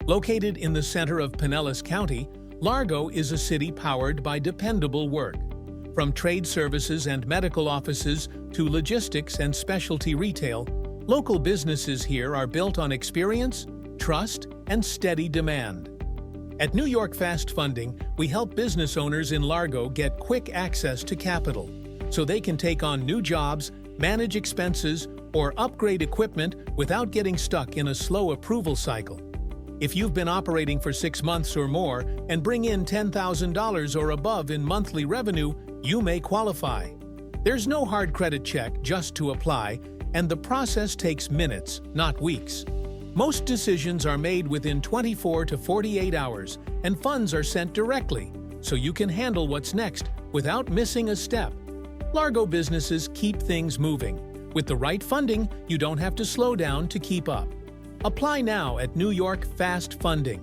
Located in the center of Pinellas County, Largo is a city powered by dependable work. From trade services and medical offices to logistics and specialty retail, local businesses here are built on experience, trust, and steady demand. At New York Fast Funding, we help business owners in Largo get quick access to capital so they can take on new jobs, manage expenses, or upgrade equipment without getting stuck in a slow approval cycle. If you've been operating for 6 months or more and bring in $10,000 or above in monthly revenue, you may qualify. There's no hard credit check, just to apply, and the process takes minutes, not weeks. Most decisions are made within 24 to 48 hours, and funds are sent directly, so you can handle what's next without missing a step. Largo businesses keep things moving. With the right funding, you don't have to slow down to keep up. Apply now at New York Fast Funding.